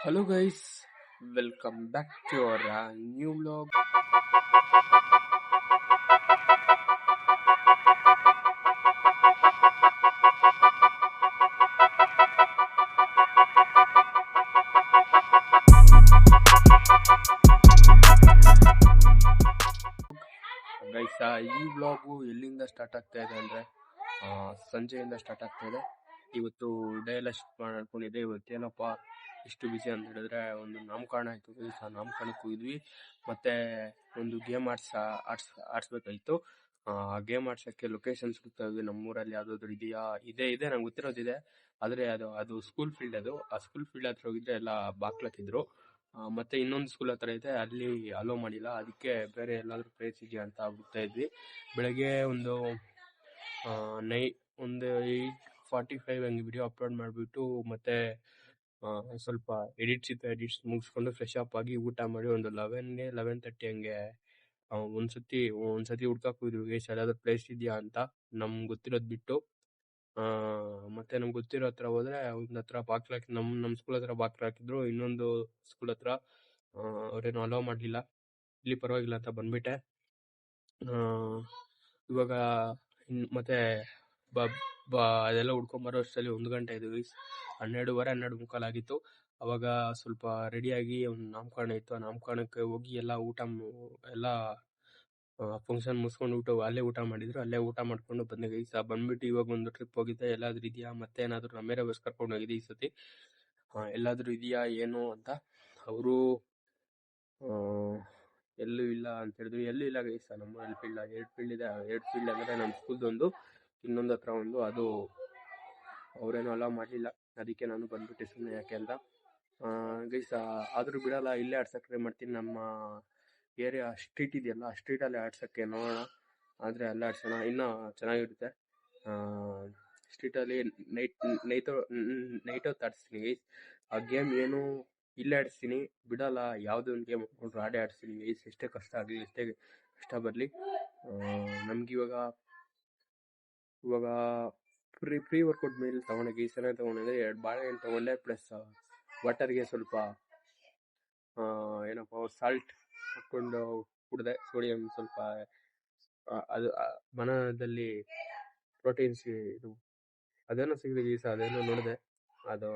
Hello guys, welcome back to our new vlog. Guys ಈ vlog ಎಲ್ಲಿಂದ start ಆಗ್ತಾ ಇದೆ ಅಂದರೆ ಸಂಜೆಯಿಂದ ಸ್ಟಾರ್ಟ್ ಆಗ್ತಾ ಇದೆ. ಇವತ್ತು ಡೇ ಎಲ್ಲ ಶಿಫ್ಟ್ ಮಾಡ್ಕೊಂಡಿದ್ದೆ. ಇವತ್ತೇನಪ್ಪ ಇಷ್ಟು ಬಿಸಿ ಅಂತ ಹೇಳಿದ್ರೆ, ಒಂದು ನಾಮಕರಣ ಆಯಿತು. ಆ ನಾಮಕರಣಕ್ಕೆ ಹೋಗಿದ್ವಿ, ಮತ್ತು ಒಂದು ಗೇಮ್ ಆಡಿಸ್ಬೇಕಾಯಿತು. ಆ ಗೇಮ್ ಆಡ್ಸೋಕ್ಕೆ ಲೊಕೇಶನ್ಸ್ ಹುಡುಕ್ತಾ ಇದ್ವಿ. ನಮ್ಮೂರಲ್ಲಿ ಯಾವುದಾದ್ರು ಇದೆಯಾ? ಇದೆ ನಂಗೆ ಗೊತ್ತಿರೋದಿದೆ, ಆದರೆ ಅದು ಸ್ಕೂಲ್ ಫೀಲ್ಡ್. ಆ ಸ್ಕೂಲ್ ಫೀಲ್ಡ್ ಹತ್ರ ಹೋಗಿದ್ರೆ ಎಲ್ಲ ಬಾಕ್ಲಾಕಿದ್ರು. ಮತ್ತು ಇನ್ನೊಂದು ಸ್ಕೂಲ್ ಹತ್ರ ಇದೆ, ಅಲ್ಲಿ ಅಲೋ ಮಾಡಿಲ್ಲ. ಅದಕ್ಕೆ ಬೇರೆ ಎಲ್ಲಾದರೂ ಪ್ಲೇಸ್ ಇದೆಯಾ ಅಂತ ಹುಡುಕ್ತಾ ಇದ್ವಿ. ಬೆಳಗ್ಗೆ ಒಂದು 8:45 ಹಂಗೆ ವಿಡಿಯೋ ಅಪ್ಲೋಡ್ ಮಾಡಿಬಿಟ್ಟು, ಮತ್ತು ಸ್ವಲ್ಪ ಎಡಿಟ್ಸ್ ಮುಗಿಸ್ಕೊಂಡು ಫ್ರೆಶ್ ಅಪ್ ಆಗಿ ಊಟ ಮಾಡಿ ಒಂದು 11:30 ಹಂಗೆ ಒಂದ್ಸತಿ ಹುಡ್ಕಕ್ಕೆ ಹೋಗಿದ್ವಿ ಎಲ್ಲಾದ್ರೂ ಪ್ಲೇಸ್ ಇದೆಯಾ ಅಂತ, ನಮ್ಗೆ ಗೊತ್ತಿರೋದು ಬಿಟ್ಟು. ಮತ್ತೆ ನಮ್ಗೆ ಗೊತ್ತಿರೋ ಹತ್ರ ಹೋದ್ರೆ ಒಂದು ಹತ್ರ ಬಾಕ್ಲಾಕಿ ನಮ್ಮ ಸ್ಕೂಲ್ ಹತ್ರ ಬಾಕ್ಲಾಕಿದ್ರು. ಇನ್ನೊಂದು ಸ್ಕೂಲ್ ಹತ್ರ ಅವ್ರೇನು ಅಲೋ ಮಾಡಲಿಲ್ಲ. ಇಲ್ಲಿ ಪರವಾಗಿಲ್ಲ ಅಂತ ಬಂದ್ಬಿಟ್ಟೆ. ಇವಾಗ ಮತ್ತೆ ಅದೆಲ್ಲ ಹುಡ್ಕೊಂಬರೋ ಅಷ್ಟರಲ್ಲಿ 1 ಗಂಟೆ ಆಯಿತು. 12:15 ಆಗಿತ್ತು. ಅವಾಗ ಸ್ವಲ್ಪ ರೆಡಿಯಾಗಿ ಒಂದು ನಾಮಕರಣ ಇತ್ತು. ಆ ನಾಮಕರಣಕ್ಕೆ ಹೋಗಿ ಎಲ್ಲ ಎಲ್ಲ ಫಂಕ್ಷನ್ ಮುಗಿಸ್ಕೊಂಡು ಅಲ್ಲೇ ಊಟ ಮಾಡಿದ್ರು. ಅಲ್ಲೇ ಊಟ ಮಾಡ್ಕೊಂಡು ಬಂದೆ ಗೈಸ್. ಬಂದ್ಬಿಟ್ಟು ಇವಾಗ ಒಂದು ಟ್ರಿಪ್ ಹೋಗಿದ್ದೆ. ಎಲ್ಲಾದ್ರೂ ಇದೆಯಾ, ಮತ್ತೆ ಏನಾದರೂ ನಮ್ಮೇರೆ ಬಸ್ ಕರ್ಕೊಂಡು ಹೋಗಿದೆ ಈ ಸತಿ. ಎಲ್ಲಾದ್ರೂ ಇದೆಯಾ ಏನು ಅಂತ. ಅವರು ಎಲ್ಲೂ ಇಲ್ಲ ಅಂತ ಹೇಳಿದ್ರು. ಎಲ್ಲೂ ಇಲ್ಲ ಗೈಸ್, ನಮ್ಮೂರಲ್ಲಿ ಎರಡು ಫೀಲ್ಡ್ ಇದೆ. 2 ಫೀಲ್ಡ್ ಅಂದರೆ ನಮ್ಮ ಸ್ಕೂಲ್ದೊಂದು, ಇನ್ನೊಂದು ಹತ್ರ ಒಂದು. ಅದು ಅವರೇನು ಅಲೋ ಮಾಡಲಿಲ್ಲ. ಅದಕ್ಕೆ ನಾನು ಬಂದ್ಬಿಟ್ಟೆ ಸುಮ್ಮನೆ ಯಾಕೆ ಅಂತ. ಗೈಸ್ ಆದರೂ ಬಿಡಲ್ಲ, ಇಲ್ಲೇ ಆಡ್ಸೋಕ್ಕೆ ಟ್ರೈ ಮಾಡ್ತೀನಿ. ನಮ್ಮ ಏರಿಯಾ ಸ್ಟ್ರೀಟ್ ಇದೆಯಲ್ಲ, ಆ ಸ್ಟ್ರೀಟಲ್ಲಿ ಆಡ್ಸೋಕ್ಕೆ ನೋಡೋಣ. ಆದರೆ ಅಲ್ಲೇ ಆಡ್ಸೋಣ, ಇನ್ನೂ ಚೆನ್ನಾಗಿರುತ್ತೆ. ಸ್ಟ್ರೀಟಲ್ಲಿ ನೈಟ್ ಹೊತ್ತು ಆಡಿಸ್ತೀನಿ ಗೈಸ್. ಆ ಗೇಮ್ ಏನು ಇಲ್ಲೇ ಆಡಿಸ್ತೀನಿ, ಬಿಡಲ್ಲ. ಯಾವುದೇ ಒಂದು ಗೇಮ್ ಹಾಕ್ಕೊಂಡ್ರು ಆಡಿಸ್ತೀನಿ ಗೈಸ್. ಎಷ್ಟೇ ಕಷ್ಟ ಆಗಲಿ, ಎಷ್ಟೇ ಕಷ್ಟ ಬರಲಿ. ನಮಗಿವಾಗ ಪ್ರೀ ವರ್ಕೌಟ್ ಮೇಲೆ ತೊಗೊಂಡೆ ಗೈಸ್. ಚೆನ್ನಾಗಿ ತೊಗೊಂಡಿದ್ದೆ. 2 ಬಾಳೆಹಣ್ಣು ತೊಗೊಂಡೆ, ಪ್ಲಸ್ ವಾಟರ್ಗೆ ಸ್ವಲ್ಪ ಏನಪ್ಪ ಸಾಲ್ಟ್ ಹಾಕ್ಕೊಂಡು ಕುಡಿದೆ. ಸೋಡಿಯಂ ಸ್ವಲ್ಪ, ಅದು ಮನದಲ್ಲಿ ಪ್ರೋಟೀನ್ಸ್ ಇದು ಅದೇನೋ ಸಿಗಿದೆ ಗೀಸ, ಅದೇನೋ ನೋಡಿದೆ.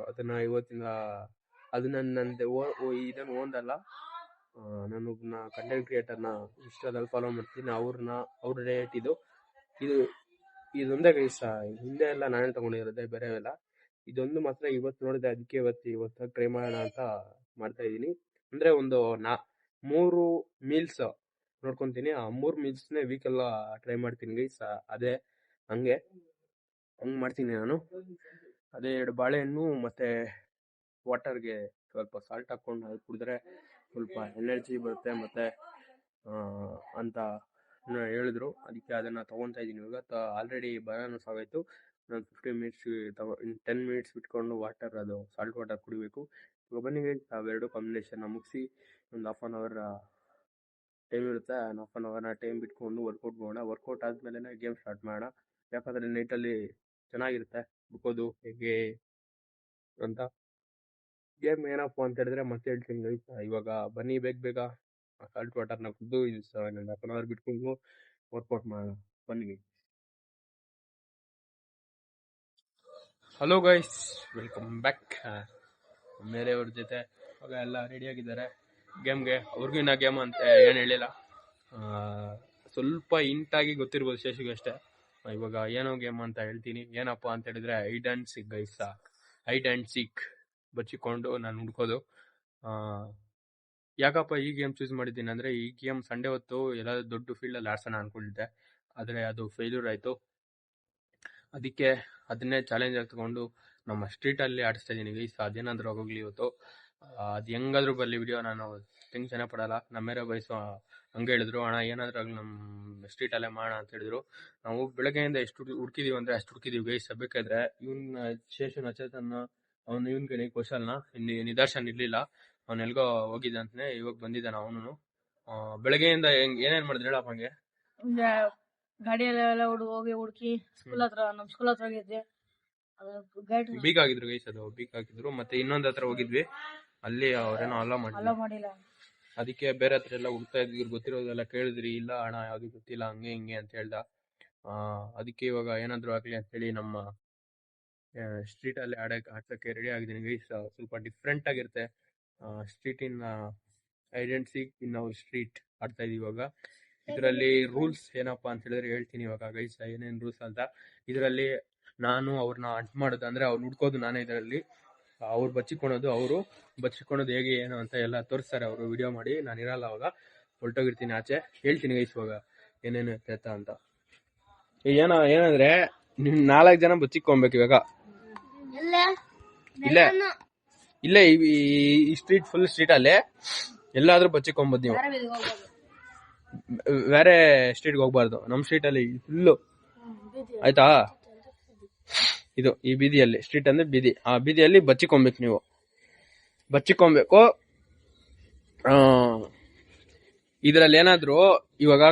ಅದನ್ನು ಇವತ್ತಿಂದ ಅದು ನಂದು ಇದನ್ನು ಓಂದಲ್ಲ. ನಾನೊಬ್ಬನ ಕಂಟೆಂಟ್ ಕ್ರಿಯೇಟರ್ನ ಇನ್ಸ್ಟಾದಲ್ಲಿ ಫಾಲೋ ಮಾಡ್ತೀನಿ. ಅವ್ರ ರೇಟ್ ಇದೊಂದೇ ಗೈಸ. ಹಿಂದೆ ಎಲ್ಲ ನಾನೇ ತೊಗೊಂಡಿರೋದೆ, ಬೇರೆ ಎಲ್ಲ. ಇದೊಂದು ಮಾತ್ರ ಇವತ್ತು ನೋಡಿದೆ, ಅದಕ್ಕೆ ಇವತ್ತು ಟ್ರೈ ಮಾಡೋಣ ಅಂತ ಮಾಡ್ತಾ ಇದ್ದೀನಿ. ಅಂದರೆ ಒಂದು 3 ಮೀಲ್ಸ್ ನೋಡ್ಕೊತೀನಿ. ಆ 3 ಮೀಲ್ಸ್ನೇ ವೀಕೆಲ್ಲ ಟ್ರೈ ಮಾಡ್ತೀನಿ ಗೈಸ್. ಹಂಗೆ ಮಾಡ್ತೀನಿ ನಾನು. ಅದೇ 2 ಬಾಳೆಹಣ್ಣು ಮತ್ತು ವಾಟರ್ಗೆ ಸ್ವಲ್ಪ ಸಾಲ್ಟ್ ಹಾಕ್ಕೊಂಡು ಅದು ಕುಡಿದ್ರೆ ಸ್ವಲ್ಪ ಎನರ್ಜಿ ಬರುತ್ತೆ ಮತ್ತು ಅಂತ ಹೇಳಿದ್ರು. ಅದಕ್ಕೆ ಅದನ್ನು ತೊಗೊತಾ ಇದ್ದೀನಿ ಇವಾಗ. ಆಲ್ರೆಡಿ ಬನಾನಾ ಸಾಗಾಯಿತು. ನಾನು 10 ಮಿನಿಟ್ಸ್ ಬಿಟ್ಕೊಂಡು ಅದು ಸಾಲ್ಟ್ ವಾಟರ್ ಕುಡಿಬೇಕು. ಇವಾಗ ಬನ್ನಿ ಅವೆರಡು ಕಾಂಬಿನೇಷನ್ನ ಮುಗಿಸಿ ಒಂದು 1/2 ಅವರ್ ಟೈಮ್ ಇರುತ್ತೆ. 1/2 ಅವರ್ನ ಟೈಮ್ ಬಿಟ್ಕೊಂಡು ವರ್ಕೌಟ್ ಮಾಡೋಣ. ವರ್ಕೌಟ್ ಆದಮೇಲೆ ಗೇಮ್ ಸ್ಟಾರ್ಟ್ ಮಾಡೋಣ. ಯಾಕಂದರೆ ನೈಟಲ್ಲಿ ಚೆನ್ನಾಗಿರುತ್ತೆ ಬಿಡ್ಕೋದು ಹೇಗೆ ಅಂತ. ಗೇಮ್ ಏನಪ್ಪ ಅಂತ ಹೇಳಿದ್ರೆ ಮತ್ತೆ ಹೇಳ್ತೀನಿ ಗೈಸ್. ಇವಾಗ ಬನ್ನಿ ಬೇಗ ಸಾಲ್ಟ್ ವಾಟರ್ನ ಕುಡಿದು ಒಂದು 1/2 ಅವರ್ ಬಿಟ್ಕೊಂಡು ವರ್ಕೌಟ್ ಮಾಡೋಣ. ಬನ್ನಿ. Hello guys, welcome back. ಮೇರೆಯವ್ರ ಜೊತೆ ಆಗ ಎಲ್ಲ ರೆಡಿಯಾಗಿದ್ದಾರೆ ಗೇಮ್ಗೆ. ಅವ್ರಿಗೂ ಇನ್ನ ಗೇಮ್ ಅಂತ ಏನು ಹೇಳಿಲ್ಲ. ಸ್ವಲ್ಪ ಇಂಟಾಗಿ ಗೊತ್ತಿರ್ಬೋದು ಶೇಷಿಗೆ ಅಷ್ಟೇ. ಇವಾಗ ಏನೋ ಗೇಮ್ ಅಂತ ಹೇಳ್ತೀನಿ. ಏನಪ್ಪ ಅಂತ ಹೇಳಿದ್ರೆ hide and seek guys. Hide and seek ಬಚ್ಚಿಕೊಂಡು ನಾನು ಹುಡ್ಕೋದು. ಯಾಕಪ್ಪ ಈ ಗೇಮ್ ಚೂಸ್ ಮಾಡಿದ್ದೀನಿ ಅಂದರೆ, ಈ ಗೇಮ್ ಸಂಡೇ ಹೊತ್ತು ಎಲ್ಲ ದೊಡ್ಡ ಫೀಲ್ಡಲ್ಲಿ ಆಡ್ಸೋಣ ಅಂದ್ಕೊಂಡಿದ್ದೆ, ಆದರೆ ಅದು ಫೇಲ್ಯೂರ್ ಆಯಿತು. ಅದಕ್ಕೆ ಅದನ್ನೇ ಚಾಲೆಂಜ್ ಆಗಿ ತಗೊಂಡು ನಮ್ಮ ಸ್ಟ್ರೀಟಲ್ಲಿ ಆಡಿಸ್ತಾ ಇದ್ದೀನಿ ಗೈಸ್. ಅದೇನಾದರೂ ಆಗೋಗ್ಲಿ ಇವತ್ತು. ಅದು ಹೆಂಗಾದ್ರೂ ಬರಲಿ ವಿಡಿಯೋ, ನಾನು ಟೆನ್ಷನೇ ಪಡಲ್ಲ. ನಮ್ಮೇರೆ ಬಯಸು ಹಂಗೆ ಹೇಳಿದ್ರು, ಅಣ್ಣ ಏನಾದರೂ ಆಗಲಿ ನಮ್ಮ ಸ್ಟ್ರೀಟಲ್ಲೇ ಮಾಡೋಣ ಅಂತ ಹೇಳಿದ್ರು. ನಾವು ಬೆಳಗ್ಗೆಯಿಂದ ಎಷ್ಟು ಹುಡುಕಿದೀವಿ ಅಂದರೆ ಅಷ್ಟು ಹುಡುಕಿದೀವಿ ಗೈಸ್. ಬೇಕಾದ್ರೆ ಶೇಷನ್ ಅಚೇತನ ಇವನ್ಗೆ ಕೌಶಲ್ನ ನಿದರ್ಶನ ಇರಲಿಲ್ಲ. ಅವನೆಲ್ಗೋ ಹೋಗಿದ್ದ ಅಂತಾನೆ. ಇವಾಗ ಬಂದಿದ್ದಾನೆ ಅವನು. ಬೆಳಗ್ಗೆಯಿಂದ ಏನೇನು ಮಾಡಿದ್ರೆ ಹೇಳಪ್ಪ ಹಂಗೆ. ಗಾಡಿಯಲ್ಲೆಲ್ಲ ಹೋಗಿ ಹುಡುಕಿ ನಮ್ಮ ಸ್ಕೂಲ್ ಹತ್ರ ಬೀಕ್ ಆಗಿದ್ರು ಗೈಸ್. ಅದು ಬೀಕ್ ಹಾಕಿದ್ರು. ಮತ್ತೆ ಇನ್ನೊಂದು ಹತ್ರ ಹೋಗಿದ್ವಿ. ಅಲ್ಲಿ ಅವ್ರೇನೋ ಅಲೋ ಮಾಡಿಲ್ಲ. ಅಲೋ ಮಾಡಿಲ್ಲ. ಅದಕ್ಕೆ ಬೇರೆ ಹತ್ರ ಎಲ್ಲ ಹುಡ್ತಾ ಇದ್ವಿ, ಇವ್ರು ಗೊತ್ತಿರೋದೆಲ್ಲ ಕೇಳಿದ್ರಿ, ಇಲ್ಲ ಅಣ್ಣ ಯಾವ್ದು ಗೊತ್ತಿಲ್ಲ ಹಂಗೆ ಹಿಂಗೆ ಅಂತ ಹೇಳ್ದ. ಅದಕ್ಕೆ ಇವಾಗ ಏನಾದ್ರು ಆಗ್ಲಿ ಅಂತೇಳಿ ನಮ್ಮ ಸ್ಟ್ರೀಟ್ ಅಲ್ಲಿ ಆಡ್ಸಕ್ಕೆ ರೆಡಿ ಆಗಿದ್ದೀನಿ ಗೈಸ್. ಸ್ವಲ್ಪ ಡಿಫ್ರೆಂಟ್ ಆಗಿರುತ್ತೆ. Street in identity in our street ಆಡ್ತಾ ಇದೀವಿ ಇವಾಗ. ಇದರಲ್ಲಿ ರೂಲ್ಸ್ ಏನಪ್ಪಾ ಅಂತ ಹೇಳಿದ್ರೆ ಹೇಳ್ತೀನಿ ಇವಾಗ ಗೈಸ್, ಏನೇನ್ ರೂಲ್ಸ್ ಅಂತ. ಇದರಲ್ಲಿ ನಾನು ಅವ್ರನ್ನ ಅಂಟ್ ಮಾಡೋದು ಅಂದ್ರೆ ಅವ್ರು ಹುಡ್ಕೋದು ನಾನೇ, ಇದರಲ್ಲಿ ಅವ್ರು ಬಚ್ಚಿಕೊಳೋದು, ಅವರು ಬಚ್ಚಿಕೊಳೋದು ಹೇಗೆ ಏನು ಅಂತ ಎಲ್ಲ ತೋರಿಸ್ತಾರೆ ಅವರು ವಿಡಿಯೋ ಮಾಡಿ. ನಾನು ಇರಲ್ಲ ಅವಾಗ, ಹೊರಟೋಗಿರ್ತೀನಿ ಆಚೆ. ಹೇಳ್ತೀನಿ ಗೈಸ್ ಇವಾಗ ಏನೇನು ಇರ್ತೈತ ಅಂತ. ಏನಂದ್ರೆ ನಿಮ್ 4 ಜನ ಬಚ್ಚಿಕೊಬೇಕು ಇವಾಗ. ಇಲ್ಲೇ ಈ ಸ್ಟ್ರೀಟ್ ಫುಲ್ ಸ್ಟ್ರೀಟ್ ಅಲ್ಲೇ ಎಲ್ಲಾದ್ರೂ ಬಚ್ಚಿಕೊಂಬೋದು ನೀವು. ಬೇರೆ ಸ್ಟ್ರೀಟ್ಗೆ ಹೋಗ್ಬಾರ್ದು, ನಮ್ ಸ್ಟ್ರೀಟ್ ಅಲ್ಲಿ ಫುಲ್ಲು ಆಯ್ತಾ. ಇದು ಈ ಬೀದಿಯಲ್ಲಿ, ಸ್ಟ್ರೀಟ್ ಅಂದ್ರೆ ಬೀದಿ, ಆ ಬೀದಿಯಲ್ಲಿ ಬಚ್ಚಿಕೊಬೇಕು ನೀವು. ಬಚ್ಚಿಕೊಬೇಕು. ಇದ್ರಲ್ಲಿ ಏನಾದ್ರು ಇವಾಗ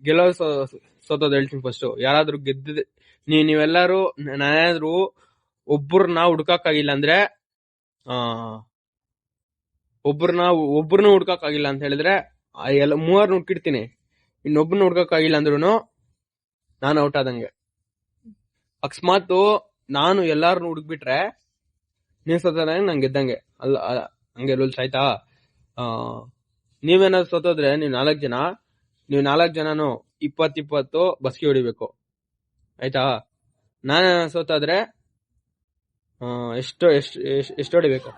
ಗೆಲ್ಲೋದು ಸೋತೋದು ಹೇಳ್ತೀನಿ ಫಸ್ಟ್. ಯಾರಾದ್ರೂ ಗೆದ್ದ ನೀವೆಲ್ಲರೂ ನಾನಾದ್ರೂ ಒಬ್ಬರನ್ನ ಹುಡ್ಕಕ್ಕಾಗಿಲ್ಲ ಅಂದ್ರೆ ಒಬ್ಬರನ್ನ ಹುಡ್ಕಕ್ಕಾಗಿಲ್ಲ ಅಂತ ಹೇಳಿದ್ರೆ ಎಲ್ಲ 3 ಹುಡ್ಕಿಡ್ತೀನಿ. ಇನ್ನೊಬ್ಬರನ್ನ ಹುಡ್ಕಕ್ಕಾಗಿಲ್ಲ ಅಂದ್ರೂ ನಾನು ಔಟ್ ಆದಂಗೆ. ಅಕಸ್ಮಾತ್ ನಾನು ಎಲ್ಲಾರನ್ನು ಹುಡುಕ್ಬಿಟ್ರೆ ನೀವ್ ಸೋತಂಗೆ ನಂಗೆ ಗೆದ್ದಂಗೆ ಅಲ್ಲ, ಹಂಗೆ ರೂಲ್ಸ್ ಆಯ್ತಾ. ನೀವೇನಾದ್ರು ಸೋತೋದ್ರೆ ನೀವು 4 ಜನನು 20 ಬಸ್ಕಿ ಹೊಡಿಬೇಕು ಆಯ್ತಾ. ನಾನು ಸೋತಾದ್ರೆ ಎಷ್ಟು ಹೊಡಿಬೇಕು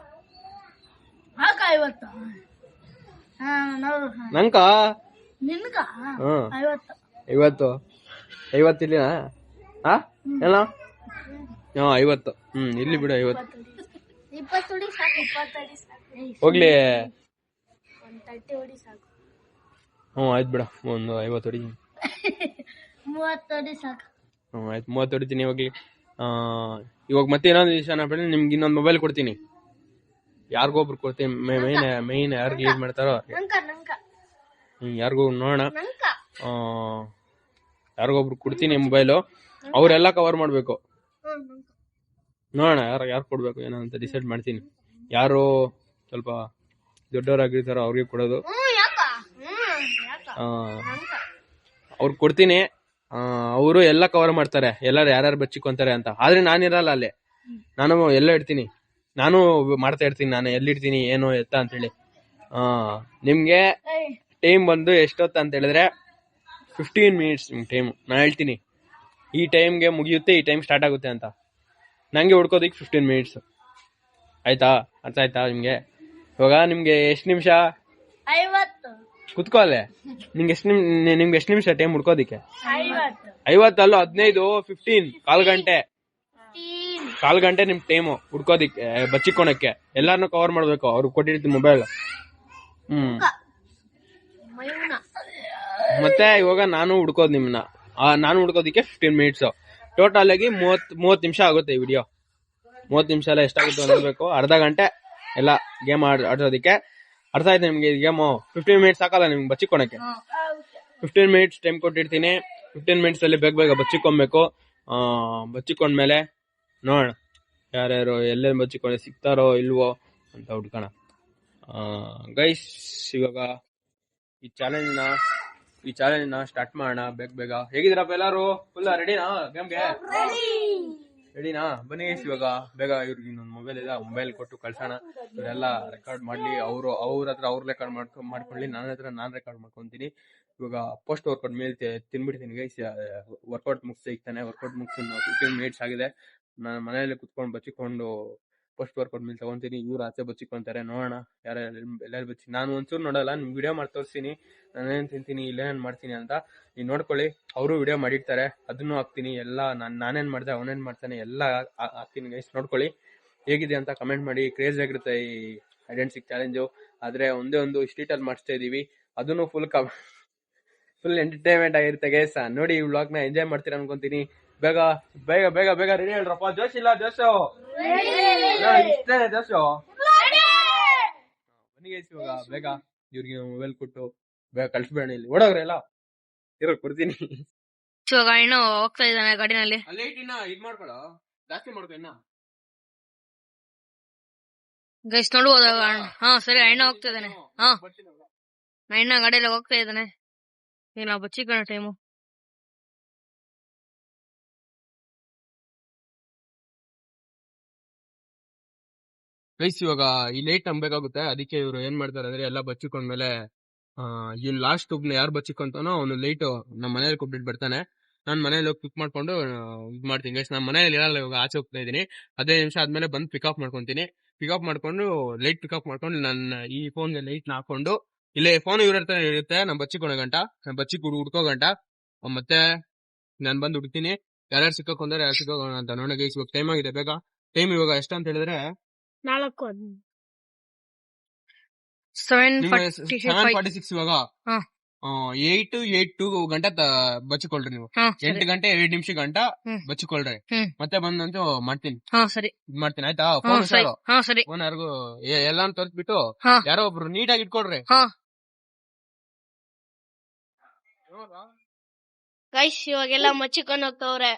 ನಂಕ? 50 ಇಲ್ಲಿ ಎಲ್ಲ 50. ಇಲ್ಲಿ ಬಿಡು 50 ಹೋಗ್ಲಿ. ಆಯ್ತು ಬಿಡ, ಒಂದು 50 ಹೊಡಿ. 30 ಆಯ್ತು, 30 ಹೊಡಿತೀನಿ ಹೋಗ್ಲಿ. ಇವಾಗ ಮತ್ತೆ ಇನ್ನೊಂದು ವಿಷಯ, ನಿಮ್ಗೆ ಇನ್ನೊಂದು ಮೊಬೈಲ್ ಕೊಡ್ತೀನಿ. ಯಾರಿಗೊಬ್ರು ಕೊಡ್ತೀನಿ, ಮೈನ್ ಯಾರು ಲೀಡ್ ಮಾಡ್ತಾರೋ ಯಾರಿಗೂ ನೋಡೋಣ. ಯಾರಿಗೊಬ್ರು ಕೊಡ್ತೀನಿ ಮೊಬೈಲು, ಅವರೆಲ್ಲ ಕವರ್ ಮಾಡ್ಬೇಕು. ನೋಡೋಣ ಯಾರು ಕೊಡ್ಬೇಕು ಏನೋ ಅಂತ ಡಿಸೈಡ್ ಮಾಡ್ತೀನಿ. ಯಾರು ಸ್ವಲ್ಪ ದೊಡ್ಡವರಾಗಿರ್ತಾರೋ ಅವ್ರಿಗೆ ಕೊಡೋದು. ಅವ್ರಿಗೆ ಕೊಡ್ತೀನಿ, ಅವರು ಎಲ್ಲ ಕವರ್ ಮಾಡ್ತಾರೆ, ಎಲ್ಲಾರು ಯಾರ್ಯಾರು ಬಚ್ಚಿಕೊಂತಾರೆ ಅಂತ. ಆದ್ರೆ ನಾನಿರಲ್ಲ ಅಲ್ಲಿ, ನಾನು ಎಲ್ಲ ಇಡ್ತೀನಿ, ನಾನು ಮಾಡ್ತಾ ಇರ್ತೀನಿ, ನಾನು ಎಲ್ಲಿಡ್ತೀನಿ ಏನು ಎತ್ತ ಅಂತೇಳಿ. ನಿಮ್ಗೆ ಟೈಮ್ ಬಂದು ಎಷ್ಟೊತ್ತ ಅಂತ ಹೇಳಿದ್ರೆ 15 ಮಿನಿಟ್ಸ್ ನಿಮ್ಗೆ ಟೈಮ್. ನಾನು ಹೇಳ್ತೀನಿ ಈ ಟೈಮ್ಗೆ ಮುಗಿಯುತ್ತೆ, ಈ ಟೈಮ್ ಸ್ಟಾರ್ಟ್ ಆಗುತ್ತೆ ಅಂತ. ನಂಗೆ ಹುಡ್ಕೋದಿಕ್ಕೆ 15 ಮಿನಿಟ್ಸ್ ಆಯ್ತಾ. ಅರ್ಥ ಆಯ್ತಾ ನಿಮ್ಗೆ? ಇವಾಗ ನಿಮ್ಗೆ ಎಷ್ಟು ನಿಮಿಷ ಕುತ್ಕೋ ಅಲ್ಲೇ. ನಿಮ್ಗೆ ಎಷ್ಟು ನಿಮಿಷ ಟೈಮ್ ಹುಡ್ಕೋದಿಕ್ಕೆ? 50 ಅಲ್ಲ, 15, 15 ಕಾಲ್ ಗಂಟೆ ನಿಮ್ ಟೈಮು ಹುಡ್ಕೋದಿಕ್ಕೆ, ಬಚ್ಚಿಕೊಳಕ್ಕೆ. ಎಲ್ಲಾರನ್ನು ಕವರ್ ಮಾಡ್ಬೇಕು, ಅವ್ರಿಗೆ ಕೊಟ್ಟಿರ್ತೀನಿ ಮೊಬೈಲ್. ಮತ್ತೆ ಇವಾಗ ನಾನು ಹುಡ್ಕೋದು ನಿಮ್ನ, ನಾನು ಹುಡ್ಕೋದಿಕ್ಕೆ 15 ಮಿನಿಟ್ಸ್. ಟೋಟಲ್ ಆಗಿ 30 ನಿಮಿಷ ಆಗುತ್ತೆ ಈ ವಿಡಿಯೋ. 30 ನಿಮಿಷ ಎಲ್ಲ ಎಷ್ಟಾಗುತ್ತೆ ನೋಡ್ಬೇಕು. ಅರ್ಧ ಗಂಟೆ ಎಲ್ಲ ಗೇಮ್ ಆಡೋದಿಕ್ಕೆ. ಅರ್ಥ ಆಯ್ತು ನಿಮ್ಗೆ? ಈ ಗೇಮು 15 ಮಿನಿಟ್ಸ್ ಸಾಕಲ್ಲ ನಿಮ್ಗೆ ಬಚ್ಚಿಕೊಳಕ್ಕೆ. 15 ಮಿನಿಟ್ಸ್ ಟೈಮ್ ಕೊಟ್ಟಿರ್ತೀನಿ. 15 ಮಿನಿಟ್ಸ್ ಅಲ್ಲಿ ಬೇಗ ಬಚ್ಚಿಕೊಬೇಕು. ಬಚ್ಚಿಕೊಂಡ್ಮೇಲೆ ನೋಡೋಣ ಯಾರ್ಯಾರು ಎಲ್ಲೆಲ್ಲಿ ಬಚ್ಚಿಕೊಂಡು ಸಿಗ್ತಾರೋ ಇಲ್ವೋ ಅಂತ ಹುಡ್ಕೋಣ. ಗೈಸ್ ಇವಾಗ ಈ ಚಾಲೆಂಜ್ನ ಸ್ಟಾರ್ಟ್ ಮಾಡೋಣ ಬೇಗ. ಹೇಗಿದ್ದೀರಪ್ಪ ಎಲ್ಲಾರು? ಫುಲ್ ರೆಡಿನಾ ಗೇಮ್ಗೆ? ರೆಡಿನಾ? ಬನ್ನಿ ಗೈಸ್ ಇವಾಗ ಬೇಗ. ಇವ್ರಿಗೆ ಇನ್ನೊಂದು ಮೊಬೈಲ್ ಇದೆ, ಮೊಬೈಲ್ ಕೊಟ್ಟು ಕಳ್ಸೋಣ. ಇವರೆಲ್ಲ ರೆಕಾರ್ಡ್ ಮಾಡ್ಲಿ, ಅವ್ರ ಹತ್ರ ಅವ್ರು ರೆಕಾರ್ಡ್ ಮಾಡ್ಕೊಳ್ಳಿ, ನನ್ನ ಹತ್ರ ನಾನು ರೆಕಾರ್ಡ್ ಮಾಡ್ಕೊಂತೀನಿ. ಇವಾಗ ಪೋಸ್ಟ್ ವರ್ಕೌಟ್ ಮೇಲೆ ತಿನ್ಬಿಡ್ತೀನಿ ಗೈಸ್. ವರ್ಕೌಟ್ ಮುಗಿಸ್ತಾನೆ. ವರ್ಕೌಟ್ ಮುಗಿಸಿ 15 ಮಿನಿಟ್ಸ್ ಆಗಿದೆ. ನಾನು ಮನೆಯಲ್ಲೇ ಕುತ್ಕೊಂಡು ಬಚ್ಚಿಕೊಂಡು ಪೋಸ್ಟ್ ವರ್ಕೌಟ್ ಮೇಲೆ ತಗೊಂತೀನಿ. ಇವ್ರು ಆಚೆ ಬಚ್ಚಿಕೊಂತಾರೆ. ನೋಡೋಣ ಎಲ್ಲಾರು ಬಚ್ಚಿ. ನಾನು ಒಂಚೂರು ನೋಡಲ್ಲ, ನಿಮ್ಗೆ ವಿಡಿಯೋ ಮಾಡಿ ತೋರಿಸ್ತೀನಿ ನಾನೇನು ತಿಂತೀನಿ, ಇಲ್ಲೇನೇನು ಮಾಡ್ತೀನಿ ಅಂತ. ನೀವು ನೋಡ್ಕೊಳ್ಳಿ. ಅವರು ವಿಡಿಯೋ ಮಾಡಿರ್ತಾರೆ, ಅದನ್ನು ಹಾಕ್ತೀನಿ. ಎಲ್ಲ ನಾನೇನು ಮಾಡಿದೆ, ಅವನೇನು ಮಾಡ್ತಾನೆ ಎಲ್ಲ ಹಾಕ್ತೀನಿ ಗೈಸ್. ನೋಡ್ಕೊಳ್ಳಿ ಹೇಗಿದೆ ಅಂತ ಕಮೆಂಟ್ ಮಾಡಿ. ಕ್ರೇಜ್ ಆಗಿರುತ್ತೆ ಈ ಐಡೆಂಟಿಟಿ ಚಾಲೆಂಜು. ಆದರೆ ಒಂದೇ ಒಂದು ಸ್ಟ್ರೀಟಲ್ಲಿ ಮಾಡಿಸ್ತಾ ಇದ್ದೀವಿ, ಅದನ್ನು ಫುಲ್ ಎಂಟರ್ಟೈನ್ಮೆಂಟ್ ಆಗಿರುತ್ತೆ ಗೈಸ್. ನೋಡಿ ಈ ವ್ಲಾಗ್ನ ಎಂಜಾಯ್ ಮಾಡ್ತೀರಾ ಅನ್ಕೊಂತೀನಿ. ಬೇಗ ರೆಡಿ ಹೇಳ್ರಪ್ಪ. ಜೋಶ್ ಇಲ್ಲ? ಜೋಶು ಇಷ್ಟೇನೆ ಜೋಶು. ಬನ್ನಿ ಗೈಸ್ ಇವಾಗ ಬೇಗ ಇವ್ರಿಗೆ ಮೊಬೈಲ್ ಕೊಟ್ಟು ಬೇಗ ಕಳ್ಸ್ಬೇಡ. ಇಲ್ಲಿ ಓಡೋಗ್ರೆ ಎಲ್ಲ ಕೊಡ್ತೀನಿ. ಇವಾಗ ಇನ್ನು ಹೋಗ್ತಾ ಇದ್ದಾನೆ ಗಾಡಿನಲ್ಲಿ. ಲೈಟ್ ಇನ್ನ ಇದ್ ಮಾಡ್ಕೊಳ, ಜಾಸ್ತಿ ಮಾಡ್ಕೊ. ಇನ್ನ ಗೈಸ್ ನೋಡ್ಬೋದು ಹಾ ಸರಿ ಅಣ್ಣ ಹೋಗ್ತಾ ಇದ್ದಾನೆ. ಹಾ ಅಣ್ಣ ಗಾಡಿಯಲ್ಲಿ ಹೋಗ್ತಾ ಇದ್ದಾನೆ. ಈಗ ನಾವು ಬಚ್ಚಿಕೋಣ ಟೈಮು. ಗೈಸ್ ಇವಾಗ ಈ ಲೈಟ್ ನಂಬೇಕಾಗುತ್ತೆ, ಅದಕ್ಕೆ ಇವ್ರು ಏನ್ ಮಾಡ್ತಾರೆ ಅಂದ್ರೆ ಎಲ್ಲ ಬಚ್ಚಿಕೊಂಡ್ಮೇಲೆ ಇವ್ನು ಲಾಸ್ಟ್ ಒಬ್ನ ಯಾರು ಬಚ್ಚಿಕೊಂತಾನೋ ಅವ್ನು ಲೈಟ್ ನಮ್ಮ ಮನೇಲಿ ಕೊಟ್ಬಿಟ್ಟು ಬರ್ತಾನೆ. ನಾನು ಮನೇಲಿ ಹೋಗಿ ಪಿಕ್ ಮಾಡ್ಕೊಂಡು ಇದ್ ಮಾಡ್ತೀನಿ ಗೈಸ್. ನಾನು ಮನೇಲಿ ಇರಲ್ಲ, ಇವಾಗ ಆಚೆ ಹೋಗ್ತಾ ಇದೀನಿ. 15 ನಿಮಿಷ ಆದ್ಮೇಲೆ ಬಂದು ಪಿಕಪ್ ಮಾಡ್ಕೊಂತೀನಿ. ಪಿಕಪ್ ಮಾಡ್ಕೊಂಡು ಲೈಟ್ ಪಿಕಪ್ ಮಾಡ್ಕೊಂಡು ನನ್ನ ಈ ಫೋನ್ಗೆ ಲೈಟ್ ಹಾಕೊಂಡು ಇಲ್ಲೇ ಫೋನ್ ಇವ್ರ ಹತ್ರ ಇರುತ್ತೆ. ನಾನು ಬಚ್ಚಿಕೊಳ್ಳೋ ಗಂಟ ಹುಡ್ಕೋ ಗಂಟ ಮತ್ತೆ ನಾನು ಬಂದು ಹುಡ್ತೀನಿ. ಯಾರ್ಯಾರು ಸಿಕ್ಕಾಕೊಂಡ್ರೆ ಯಾರು ಸಿಕ್ಕಾಕೋಣ ಅಂತ ನೋಡಿ ಗೈಸ್. ಇವಾಗ ಟೈಮ್ ಆಗಿದೆ, ಬೇಗ ಟೈಮ್ ಇವಾಗ ಎಷ್ಟು ಅಂತ ಹೇಳಿದ್ರೆ 7:46 ಇವಾಗ. 8:02 ಗಂಟೆ ಬಚ್ಚಿಕೊಳ್ರಿ ನೀವು. 8 ಗಂಟೆ 2 ನಿಮಿಷ ಗಂಟ ಬಚ್ಚಿಕೊಳ್ರಿ. ಮತ್ತೆ ಬಂದಂತೂ ಮಾಡ್ತೀನಿ, ಇದ್ ಮಾಡ್ತೀನಿ ಆಯ್ತಾ. ಫೋನ್ ಫೋನ್ ಯಾರಿಗೂ ಎಲ್ಲಾನು ತೋರಿಸ್ಬಿಟ್ಟು ಯಾರೋ ಒಬ್ರು ನೀಟಾಗಿ ಇಟ್ಕೊಳ್ರಿ. ಗೈಸ್ ಇವಾಗೆಲ್ಲ ಮಚ್ಚಿಕೊಂಡು ಹೋಗ್ತವ್ರೆ.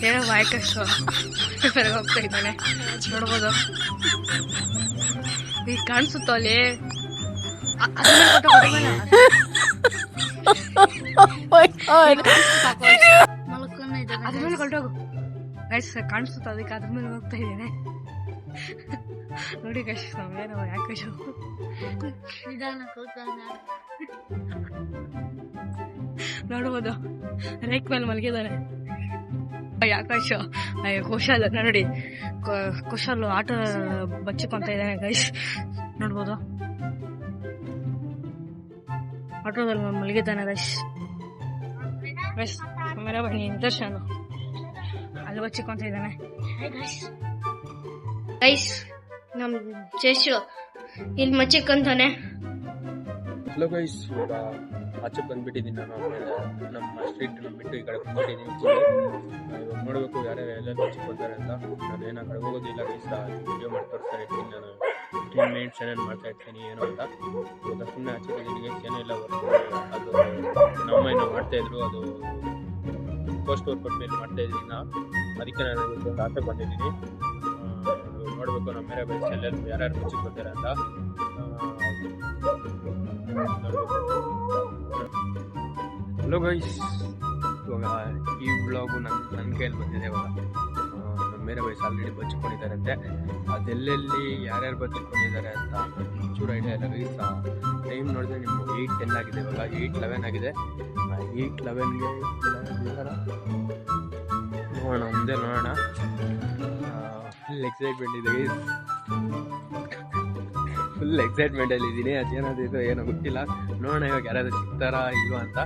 ಏನೋ ಬಾಯ್ಕಷ್ಟು ಹೋಗ್ತಾ ಇದ್ದಾನೆ ನೋಡ್ಬೋದು. ಈಗ ಕಾಣಿಸುತ್ತ ಅಲ್ಲಿ ಅದ್ರ ಮೇಲೆ ಕೊಟ್ಟೋಗು ಗೈಸ್. ಕಾಣಿಸುತ್ತ ಅದಕ್ಕೆ ಅದ್ರ ಮೇಲೆ ಹೋಗ್ತಾ ಇದ್ದೇನೆ ನೋಡಿ ಗೈಸ್. ನಾವೇನೋ ಯಾಕೆ ನೋಡ್ಬೋದು ರೇಕ್ ಮೇಲೆ ಮಲಗಿದ್ದಾನೆ ಆಕಾಶ. ಕುಶಲ್ ನೋಡಿ, ಕುಶಲ್ ಆಟೋ ಬಚ್ಚಿಕೊಂತ ಇದ್ದಾನೆ ಗೈಸ್. ನೋಡ್ಬೋದು ಆಟೋದಲ್ಲಿ ಮಲಗಿದ್ದಾನೆ ಗೈಸ್. ಗೈಸ್ ಆಮೇಲೆ ಬನ್ನಿ ನಿದರ್ಶನ ಅಲ್ಲಿ ಬಚ್ಚಿಕೊಂತ ಇದ್ದಾನೆ ಗೈಸ್. ನಮ್ ಚೇಶು ಇಲ್ಲಿ ಮಚ್ಚಿಕೊಂತಾನೆ. ಹಲೋ ಗೈಸ್, ಇವಾಗ ಆಚೆ ಬಂದ್ಬಿಟ್ಟಿದ್ದೀನಿ ನಾನು. ನಮ್ಮ ಸ್ಟ್ರೀಟ್ ಬಿಟ್ಟು ಈ ಕಡೆ ಬಂದ್ಬಿಟ್ಟಿದ್ದೀನಿ. ಇವಾಗ ನೋಡಬೇಕು ಯಾರ್ಯಾರು ಎಲ್ಲ ಹಚ್ಕೊಳ್ತಾರೆ ಅಂತ. ನಾನು ಏನೋ ಕಡೆ ಹೋಗೋದಿಲ್ಲ ಗೈಸ್, ವಿಡಿಯೋ ಮಾಡಿ ತೋರಿಸ್ತಾ ಇರ್ತೀನಿ. ನಾನು 15 ಮಿನಿಟ್ಸ್ ಏನೇನು ಮಾಡ್ತಾ ಇರ್ತೀನಿ ಏನೋ ಅಂತ. ಇವಾಗ ಸುಮ್ಮನೆ ಆಚೆ ಬಂದಿದ್ದೀನಿ ಗೈಸ್. ಏನೋ ಇಲ್ಲ ವರ್ಕ್, ಅದು ನಮ್ಮ ಏನೋ ಮಾಡ್ತಾಯಿದ್ರು, ಅದು ಪೋಸ್ಟ್ ವರ್ಕೌಟ್ ಮೇಲೆ ಮಾಡ್ತಾಯಿದ್ದೀನಿ ನಾ. ಅದಕ್ಕೆ ನಾನು ಇವತ್ತು ಆಚೆ ಬಂದಿದ್ದೀನಿ. ನೋಡಬೇಕು ನಮ್ಮ ಮೇರೆ ಬೈಸ್ ಎಲ್ಲರೂ ಯಾರ್ಯಾರು ಹಚ್ಕೊಳ್ತಾರೆ ಅಂತ. ಹಲೋ ಗೈಸ್, ಇವಾಗ ಈ ವ್ಲಾಗು ನನ್ನ ಕೈಯಲ್ಲಿ ಬಂದಿದೆ. ಇವಾಗ ನಮ್ಮ ಮೇರೆ ಬೈಸ್ ಆಲ್ರೆಡಿ ಬಚ್ಚಿಕೊಂಡಿದ್ದಾರಂತೆ. ಅದೆಲ್ಲೆಲ್ಲಿ ಯಾರ್ಯಾರು ಬಚ್ಚಿಕೊಂಡಿದ್ದಾರೆ ಅಂತ ಚೂರು ಐಡಿಯಾ ಇಲ್ಲ ಗೈಸ್. ಟೈಮ್ ನೋಡಿದ್ರೆ ನಿಮ್ಗೆ 8:10 ಆಗಿದೆ. ಇವಾಗ 8:11 ಆಗಿದೆ. 8:11ಗೆ ನೋಡೋಣ, ಮುಂದೆ ನೋಡೋಣ. ಫುಲ್ ಎಕ್ಸೈಟ್ಮೆಂಟ್ ಇದೆ ಗೈಸ್, ಫುಲ್ ಎಕ್ಸೈಟ್ಮೆಂಟಲ್ಲಿ ಇದ್ದೀನಿ. ಅದೇನಾದ್ರು ಏನೋ ಗೊತ್ತಿಲ್ಲ, ನೋಡೋಣ ಇವಾಗ ಯಾರಾದ್ರೂ ಸಿಗ್ತಾರಾ ಇಲ್ವಾ ಅಂತ.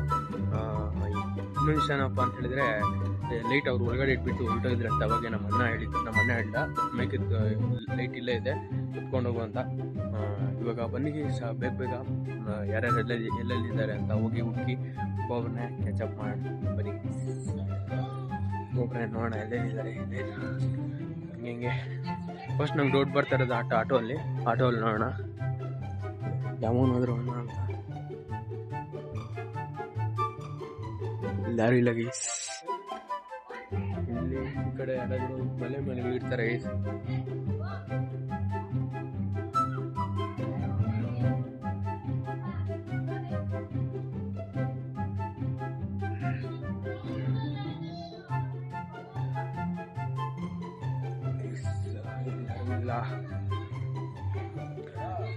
ಇನ್ನೊಂದು ವಿಷಯ ಏನಪ್ಪ ಅಂತ ಹೇಳಿದ್ರೆ, ಲೈಟ್ ಅವ್ರು ಒಳಗಡೆ ಇಟ್ಬಿಟ್ಟು ಹೊರಟೋಗಿದ್ರೆ ಅಂತ ಅವಾಗ ನಮ್ಮ ಅಣ್ಣ ಹೇಳ್ದ ಮೈಕಿದ್ದು ಲೈಟ್ ಇಲ್ಲೇ ಇದೆ ಕುತ್ಕೊಂಡು ಹೋಗು ಅಂತ. ಇವಾಗ ಬನ್ನಿ ಬೇಗ ಯಾರ್ಯಾರು ಎಲ್ಲೆಲ್ಲಿದ್ದಾರೆ ಅಂತ ಹೋಗಿ ಹುಡುಕಿ ಒಬ್ಬೊಬ್ಬರನ್ನೇ ಕ್ಯಾಚಪ್ ಮಾಡಿ ಬನ್ನಿ. ಒಬ್ಬರೇ ನೋಡೋಣ ಎಲ್ಲೆಲ್ಲಿದ್ದಾರೆ ಹಿಂಗೆ. ಫಸ್ಟ್ ನಂಗೆ ರೋಡ್ ಬರ್ತಾ ಇರೋದು ಆಟೋಲ್ಲಿ ನೋಡೋಣ ಯಾವನಾದ್ರು ಅಣ್ಣ ಅಂತ. ಯಾರು ಇಲ್ಲ ಗೈಸ್. ಇಲ್ಲಿ ಈ ಕಡೆ ಯಾರಾದ್ರು ಮಲೆ ಇರ್ತಾರೆ ಗೈಸ್.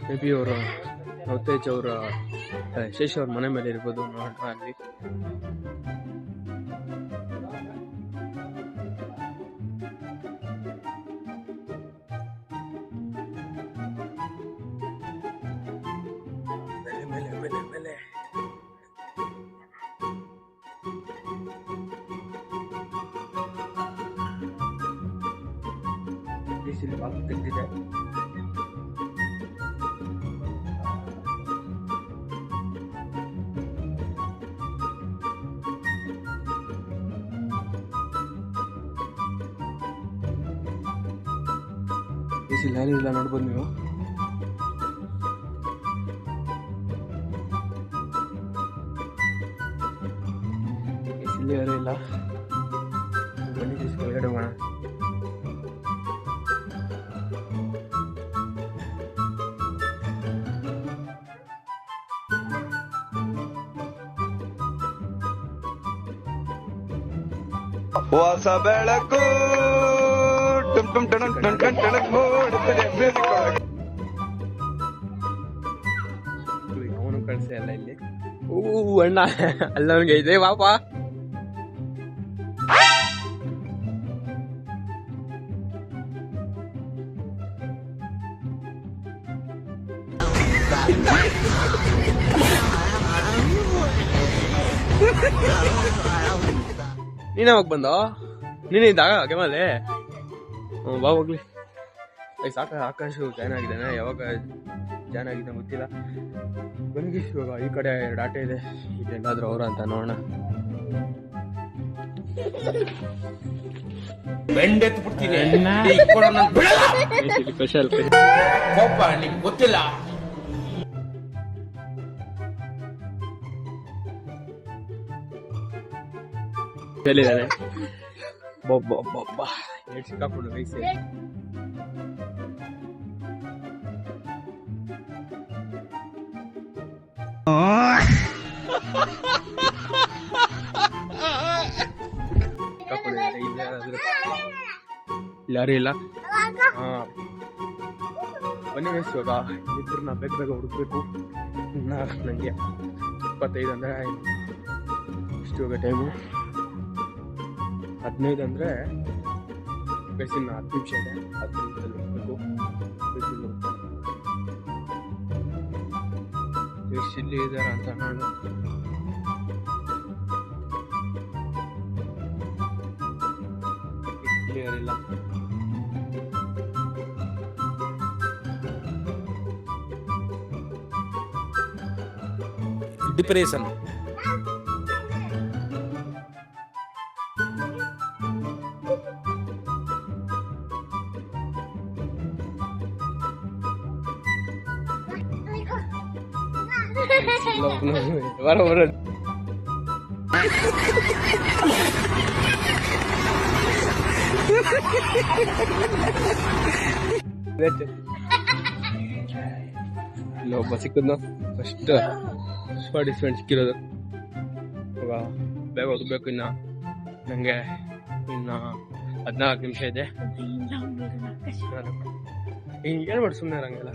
ಮೇ ಬಿ ಅವರು ನವತೇಜ್ ಅವರ ಶೇಷ್ ಅವ್ರ ಮನೆ ಮೇಲೆ ಇರ್ಬೋದು, ನೋಡೋಣ ಅಲ್ಲಿ. ಮೇಲೆ ಬಿಸಿಲು ಬಾಕಿ ತೆಗೆದಿದೆ. ಬಿಸಿಲು ಏನಿಲ್ಲ ನೋಡ್ಬೋದು ನೀವು. ಬಿಸಿಲು ಯಾರೂ ಇಲ್ಲ. ಬನ್ನಿ ಬಿಸಿಲು ಹೊರಗಡೆ ಹೋಗೋಣ. ಹೊಸ ಬೆಳಕು ಅವನು ಕಳ್ಸೆ ಅಲ್ಲ ಇಲ್ಲಿ. ಅಣ್ಣ ಅಲ್ಲವನ್ಗೆ ಇದೆ ಪಾಪ. ನೀನ್ ಯಾವಾಗ ಬಂದ? ನೀನಿದ್ದಾಗ ಕೆಮಲೆ ಬಾ ಹೋಗ್ಲಿ. ಸಾಕ ಆಕಾಶ್ ಜಾಯ್ನ್ ಆಗಿದ್ದಾನೆ. ಯಾವಾಗ ಜಾಯ್ನ್ ಆಗಿದ್ದಾನೆ ಗೊತ್ತಿಲ್ಲ. ಬನ್ನಿ ಇವಾಗ ಈ ಕಡೆ 2 ಆಟೋ ಇದೆ, ಇದೆಲ್ಲಾದ್ರೂ ಅವ್ರ ಅಂತ ನೋಡೋಣ. ಬೆಂಡೆತ್ತು ಬಿಡ್ತೀನಿ ಸ್ಪೆಷಲ್ ನಿಂಗೆ ಗೊತ್ತಿಲ್ಲ. ಹೇಳಿದ್ದಾನೆ ಬೊಬ್ಬ ಸಿಕ್ಕಾಕೊಂಡು ವಯಸ್ಸೆ. ಯಾರು ಇಲ್ಲ. ಬನ್ನಿ ವಯಸ್ಸು ಇವಾಗ ಇಬ್ಬರನ್ನ ಬೇಗ ಹುಡುಕ್ಬೇಕು. ನಂಗೆ 25 ಅಂದ್ರೆ ಇಷ್ಟು ಇವಾಗ ಟೈಮು. 15 ಅಂದ್ರೆ ಬೇಸಿನ 10 ನಿಮಿಷ ಇದೆ. 10 ನಿಮಿಷದಲ್ಲಿ ಹೋಗ್ಬೇಕು. ಎಷ್ಟು ಇಲ್ಲಿ ಇದಾರ ಅಂತ ನಾನು ಕ್ಲಿಯರ್ ಇಲ್ಲ. ಡಿಪ್ರೆಷನ್ ಬರೋಬರ ಒಬ್ಬ ಸಿಕ್ಕದ್ನ ಫಸ್ಟ್ ಪಾರ್ಟಿಸಿಪೆಂಟ್ ಸಿಕ್ಕಿರೋದು. ಇವಾಗ ಬೇಗ ಹೋಗ್ಬೇಕು. ಇನ್ನ ನಂಗೆ 14 ನಿಮಿಷ ಇದೆ. ಹೇಳ್ಬೇಡ ಸುಮ್ಮನೆ ಇರಂಗಿಲ್ಲ.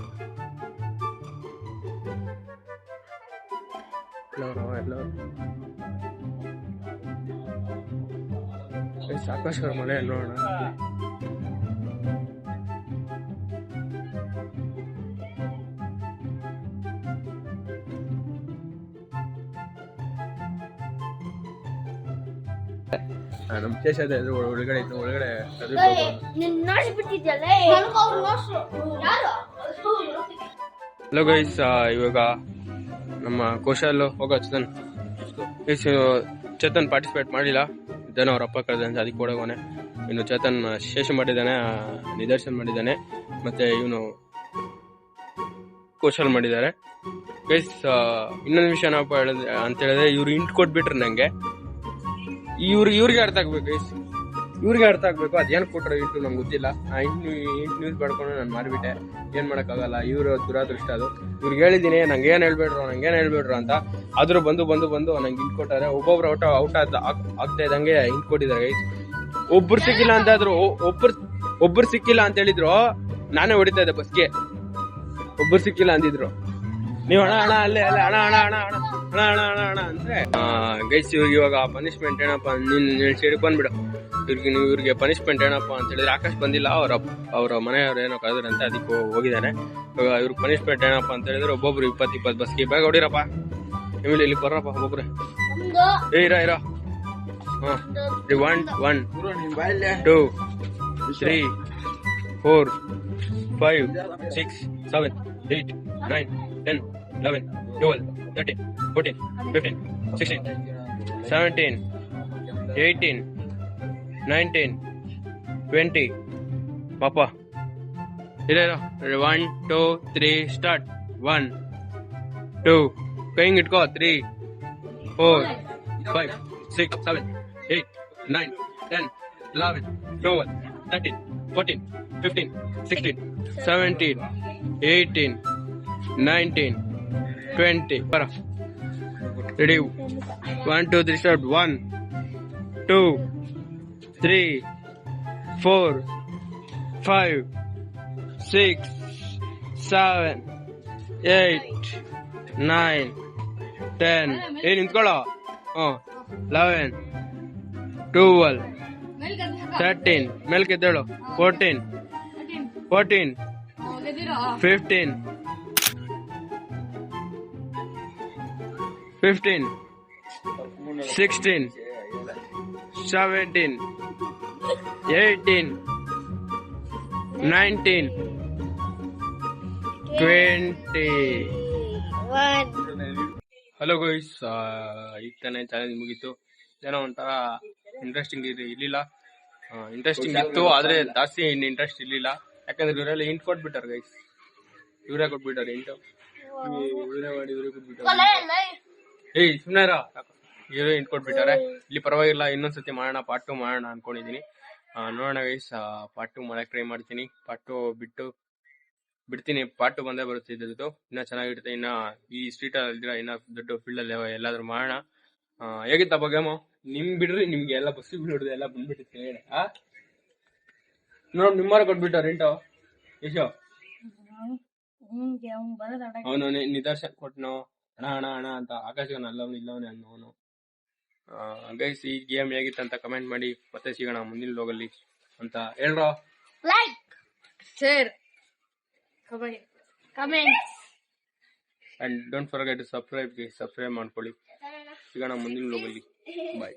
ಆಕಾಶ್ ಅವ್ರ ಮನೆ ನೋಡೋಣ. ನಮ್ ಶೇಷದ ಒಳಗಡೆ ಇತ್ತು. ಒಳಗಡೆ ಹಲೋ ಗೈಸ್, ಇವಾಗ ನಮ್ಮ ಕೋಶಲ್ ಹೋಗೋ ಚೇತನ್ ಪಾರ್ಟಿಸಿಪೇಟ್ ಮಾಡಿಲ್ಲ. ಇದ್ದಾನೆ ಅವ್ರ ಅಪ್ಪ ಕಳೆದ ಅದಕ್ಕೆ ಕೊಡೋಗೋನೆ. ಇನ್ನು ಚೇತನ್ ಶೇಷ ಮಾಡಿದ್ದಾನೆ, ನಿದರ್ಶನ್ ಮಾಡಿದ್ದಾನೆ, ಮತ್ತೆ ಇವನು ಕೋಶಲ್ ಮಾಡಿದ್ದಾರೆ. ಗೈಸ್ ಇನ್ನೊಂದು ವಿಷಯ ಏನಪ್ಪ ಅಂತ ಹೇಳಿದ್ರೆ, ಇವ್ರು ಇಂಟ್ ಕೊಟ್ಬಿಟ್ರೆ ನಂಗೆ ಇವ್ರಿಗೆ ಅರ್ಥ ಆಗ್ಬೇಕು ಗೈಸ್. ಇವ್ರಿಗೆ ಅರ್ಥ ಆಗ್ಬೇಕು. ಅದೇನು ಕೊಟ್ಟರು ಇಂಟು ನಂಗೆ ಗೊತ್ತಿಲ್ಲ. ಇಂಟು ನ್ಯೂಸ್ ಪಡ್ಕೊಂಡು ನಾನು ಮಾರಿಬಿಟ್ಟೆ. ಏನ್ ಮಾಡೋಕ್ಕಾಗಲ್ಲ. ಇವ್ರ ದುರಾದೃಷ್ಟ ಅದು. ಇವ್ರಿಗೆ ಹೇಳಿದ್ದೀನಿ ನಂಗೇನು ಹೇಳ್ಬೇಡ್ರು ಅಂತ. ಆದ್ರೂ ಬಂದು ನಂಗೆ ಇಂಟ್ ಕೊಟ್ಟಾರೆ. ಒಬ್ಬೊಬ್ರು ಔಟ್ ಆಗ್ತಾ ಇದ್ದಂಗೆ ಇಂಟ್ ಕೊಟ್ಟಿದ್ದಾರೆ ಗೈಸ್. ಒಬ್ರು ಸಿಕ್ಕಿಲ್ಲ ಅಂತ ಆದ್ರು ಒಬ್ರು ಸಿಕ್ಕಿಲ್ಲ ಅಂತ ಹೇಳಿದ್ರು, ನಾನೇ ಹೊಡಿತಾ ಇದ್ದೆ ಬಸ್ಗೆ. ಒಬ್ರು ಸಿಕ್ಕಿಲ್ಲ ಅಂದಿದ್ರು. ನೀವು ಹಣ ಅಲ್ಲೇ ಹಣ ಅಂದ್ರೆ ಗೈಸ್ ಇವಾಗ ಪನಿಷ್ಮೆಂಟ್ ಏನಪ್ಪಾ, ನೀನ್ ಸೈಡ್ ಬಂದ್ಬಿಡು. ಇವ್ರಿಗೆ ಪನಿಷ್ಮೆಂಟ್ ಏನಪ್ಪಾ ಅಂತ ಹೇಳಿದ್ರೆ, ಆಕಾಶ್ ಬಂದಿಲ್ಲ, ಅವ್ರ ಮನೆಯವ್ರು ಏನೋ ಕರೆದ್ರಂತೆ, ಅದಕ್ಕೆ ಹೋಗಿದ್ದಾನೆ. ಇವಾಗ ಇವ್ರಿಗೆ ಪನಿಷ್ಮೆಂಟ್ ಏನಪ್ಪಾ ಅಂತ ಹೇಳಿದ್ರೆ, ಒಬ್ಬೊಬ್ರು 20 ಬಸ್ಗೆ ಬೇಗ ಹೊಡಿರಪ್ಪ. ನಿಮಗೆ ಇಲ್ಲಿ ಬರ್ರಪ್ಪ ಒಬ್ಬೊಬ್ರೆ. ಇರೋ 1 2 3 4 5 6 7 8 9 10 11 12 13 14 15 16 17 18 19 20 ಪಾಪ ಇರೋ 1 2 3 ಸ್ಟಾರ್ಟ್. 1 2 ಕೈಂಗ್ ಇಟ್ಕೋ 3 4 5 6 7 8 9 10 11 12 13 14 15 16 17 18 19 20 ಬರ ರೆಡಿ. 1 2 3 ಸ್ಟಾರ್ಟ್. 1 2 3 4 5 6 7 8 9 10 ನಿಂತ್ಕೊಳ್ಳೋ 11 12 13 ಮೇಲ್ಕೆ ಎದ್ದೇಳು 14 15 16 17 18 19 20 ಹಲೋ ಗೈಸ್, ಈಗ ತಾನೇ ಚಾಲೆಂಜ್ ಮುಗೀತು. ಏನೋ ಒಂಥರ ಇಂಟ್ರೆಸ್ಟಿಂಗ್ ಇರ್ಲಿಲ್ಲ. ಇಂಟ್ರೆಸ್ಟಿಂಗ್ ಇತ್ತು, ಆದ್ರೆ ಜಾಸ್ತಿ ಇಂಟ್ರೆಸ್ಟ್ ಇರ್ಲಿಲ್ಲ. ಯಾಕಂದ್ರೆ ಇವರೆಲ್ಲ ಇಂಟ್ ಕೊಟ್ಬಿಟ್ಟಾರೆ ಗೈಸ್. ಇವರೇ ಕೊಟ್ಬಿಟ್ಟಾರೆ ಇಂಟು. ಇವರೇ ಮಾಡಿ ಇವರೇ ಕೊಟ್ಬಿಟ್ಟಾರೆ. ಏಯ್ ಸುಮ್ಮನೆ ಇವರೇ ಇಂಟ್ ಕೊಟ್ಬಿಟ್ಟಾರೆ. ಇಲ್ಲಿ ಪರವಾಗಿಲ್ಲ, ಇನ್ನೊಂದ್ಸತಿ ಮಾಡೋಣ, ಪಾರ್ಟ್ 2 ಮಾಡೋಣ ಅನ್ಕೊಂಡಿದೀನಿ. ನೋಡೋಣ ಗೈಸ್, ಪಾರ್ಟ್ 2 ಮಾಡಕ್ ಟ್ರೈ ಮಾಡ್ತೀನಿ. ಪಾರ್ಟ್ 2 ಬಿಡ್ತೀನಿ. ಪಾರ್ಟ್ 2 ಬಂದೇ ಬರುತ್ತೆ ಇದ್ರದ್ದು. ಇನ್ನ ಚೆನ್ನಾಗಿರುತ್ತೆ. ಇನ್ನ ಈ ಸ್ಟ್ರೀಟ್ ಅಲ್ಲಿ ಇನ್ನ ದೊಡ್ಡ ಫೀಲ್ಡ್ ಅಲ್ಲಿ ಎಲ್ಲಾದ್ರೂ ಮಾಡೋಣ. ಹೇಗಿತ್ತಪ್ಪ ಗೇಮು? ನಿಮ್ ಬಿಡ್ರಿ, ನಿಮ್ಗೆ ಎಲ್ಲ ಬಸ್ ಬಿಡೋದು ಎಲ್ಲ ಬಂದ್ಬಿಟ್ಟಿತ್ತು ಹೇಳಿ. ನೋಡ್ ನಿಮ್ಮರ ಕೊಟ್ಬಿಟ್ಟಾರ ಇಂಟು ಯಶೋ. ಅವನು ನಿದರ್ಶನ ಕೊಟ್ನೋ ಹಣ ಹಣ ಹಣ ಅಂತ. ಆಕಾಶವನ್ನ ಅಲ್ಲವನು ಇಲ್ಲವನೇ ಅನ್ನೋನು. ಗೈಸ್, ಈ ಗೇಮ್ ಹೇಗಿತ್ತು ಅಂತ ಕಮೆಂಟ್ ಮಾಡಿ. ಮತ್ತೆ ಸಿಗೋಣ ಮುಂದಿನ ಲೋಗಲ್ಲಿ ಅಂತ ಹೇಳ್ರೋ. Like, share, comment and don't forget to subscribe ಮಾಡ್ಕೊಳ್ಳಿ. ಸಿಗೋಣ ಮುಂದಿನ ಲೋಗಲ್ಲಿ. ಬಾಯ್.